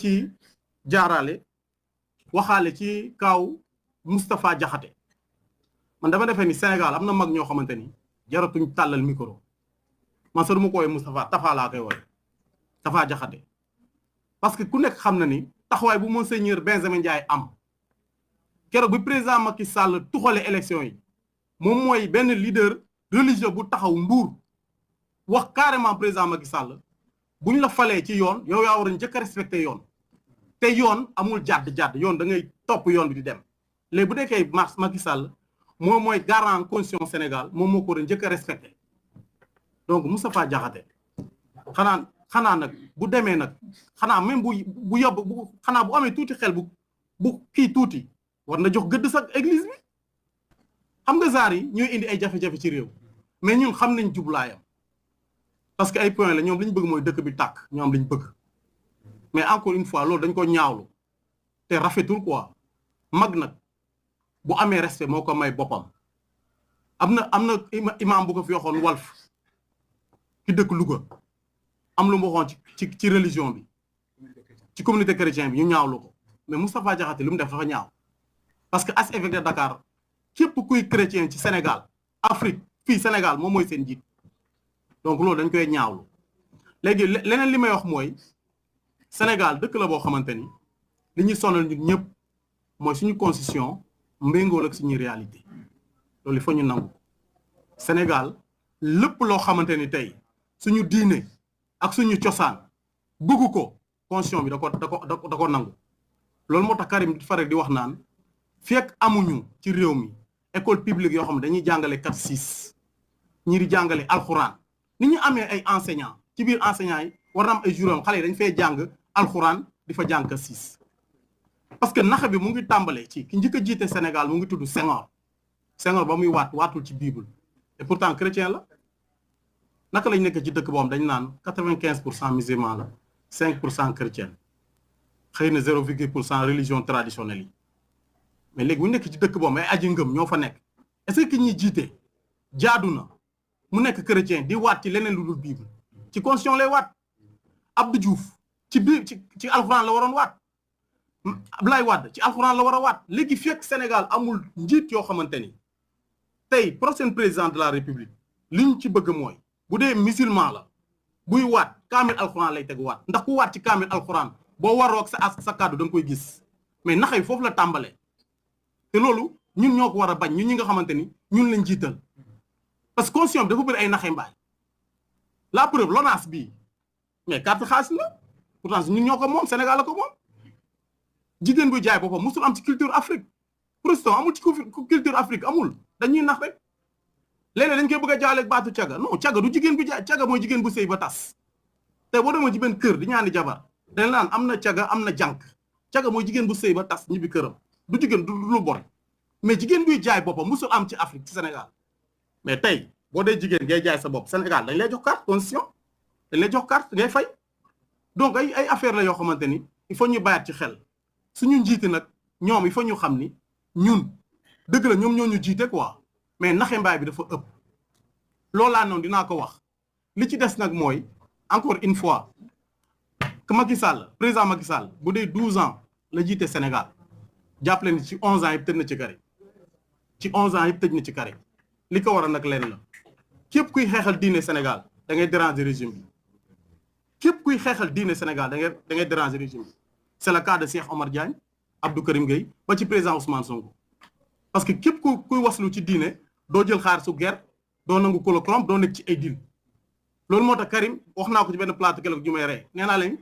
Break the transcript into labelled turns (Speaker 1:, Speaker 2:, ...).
Speaker 1: ci jaarale waxaale ci kaw Moustapha Diakhate man dama defee ni Sénégal am na mag ñoo xamante ni jaratuñ tàllal micro man sax du ma ko woowee Moustapha Tafa laa koy woowee Tafa Diakhate parce que ku nekk xam na ni taxawaay bu monseigneur Benjamin Ndiaye am keroog bi président Macky Sall tuxale élection yi moom mooy benn leader religieux bu taxaw Mbour wax carrément président Macky Sall bu ñu la falee ci yoon yow yaa war a njëkk a respecté yoon te yoon amul jàdd yoon da ngay topp yoon bi di dem léegi bu nekkee Macky Sall moom mooy garant constitution Sénégal moom moo ko war a njëkk a respecté donc Moustapha Diakhate xanaa nag bu demee nag xanaa même bu yobb bu xanaa bu amee tuuti xel bu kii tuuti war na jox gëdd sax église bi xam nga zaar yi ñooy indi ay jafe-jafe ci réew mais ñun xam nañ jublaayam parce que ay point la ñoom li ñu bëgg mooy dëkk bi tàkk ñoom li ñu bëgg mais encore une fois loolu dañ ko ñaawlu te rafetul quoi mag nag bu amee respect moo ko may boppam am na imam bu ko fi waxoon Walf ci dëkk Louga am lu mu waxoon ci religion bi ci communauté chrétien bi ñu ñaawlu ko mais Moustapha Diakhate lu mu def dafa ñaaw parce que archevêque de Dakar képp kuy chrétien ci Sénégal Afrique fii Sénégal moom mooy seen njiit donc loolu dañ koy ñaawlu léegi leneen li may wax mooy Sénégal dëkk la boo xamante ni li ñuy sonal ñun ñëpp mooy suñu constitution méngool ak suñu réalité loolu il faut ñu nangu Sénégal lépp loo xamante ni tey suñu diine ak suñu cosaan bëggu ko constitution bi da ko nangu loolu moo tax Karim faral di wax naan fekk amuñu ci réew mi école publique yoo xam ne dañuy jàngale 4-6 ñi di jàngale alxuraan ni ñu amee ay enseignants ci biir enseignants yi war na am ay juróom xale yi dañ fay jàng alxuraan di fa jàng 4-6 parce que naxa bi mu ngi tàmbalee ci ki njëkk a jiite Sénégal mu ngi tudd Senghor ba muy waatul ci Bible et pourtant chrétien la naka lañ nekk ci dëkk boobu dañ naan 95% musulman la 5% chrétien xëy na 0,% religion traditionnelle yi mais léegi bu ñu nekk ci dëkk boobu ay aji ngëm ñoo fa nekk est-ce que ki ñuy jiite jaadu na mu nekk chrétien di waat ci leneen lu dul Bible ci constitution lay waat Abdou Diouf ci alxuraan la waroon waat Abdoulaye Wade ci alxuraan la war a waat léegi fekk Sénégal amul njiit yoo xamante ni tey prochain président de la République li ñu ci bëgg mooy bu dee musulman la buy waat kaamil alxuraan lay teg waat ndax ku waat ci kaamil alxuraan boo waroo ak sa kàddu da nga koy gis mais naxay foofu la tàmbalee te loolu ñun ñoo ko war a bañ ñun ñi nga xamante ni ñun lañ jiital parce que constitution bi dafa bëri ay naxay mbaay la preuve LONASE bii mais carte xaalis la pourtant ñun ñoo ko moom Sénégal la ko moom jigéen buy jaay boppam musul am ci culture Afrique prostitution amul ci culture Afrique amul dañuy nax rek léeg-léeg dañ koy bëgg a jaaleeg baatu caga non caga du jigéen bu jaay caga mooy jigéen bu sëy ba tas te boo demee ci benn kër di ñaani jabar dañ naan am na caga am na jànk caga mooy jigéen bu sëy ba tas ñibbi këram du jigéen du lu bon mais jigéen buy jaay boppam musul am ci Afrique ci Sénégal mais tey boo dee jigéen ngay jaay sa bopp Sénégal dañ lay jox carte constitution dañ lay jox carte ngay fay donc ay affaire la yoo xamante ni il faut ñu bàyyaat ci xel suñu njiiti nag ñoom il faut ñu xam ni ñun dëgg la ñoom ñoo ñu jiite quoi mais naxe mbaay bi dafa ëpp loolaa noonu dinaa ko wax li ci des nag mooy encore une fois que Macky Sall président Macky Sall bu dee 12 ans la jiite Sénégal jàppale ni ci 11 ans yëpp tëj na ci kare ci 11 ans yëpp tëj na ci kare li ko war a nag leen la képp kuy xeexal diine Sénégal da ngay déranger régime bi képp kuy xeexal diine Sénégal da ngay déranger régime bi c'est le cas de Cheikh Omar Diagne Abdou Karim Gueye ba ci président Ousmane Sonko parce que képp kuy waslu ci diine doo jël xaar su guerre doo nangu kolokrom doo nekk ci ay deal loolu moo tax Karim wax naa ko ci benn plateau keroog ju may rey nee naa leen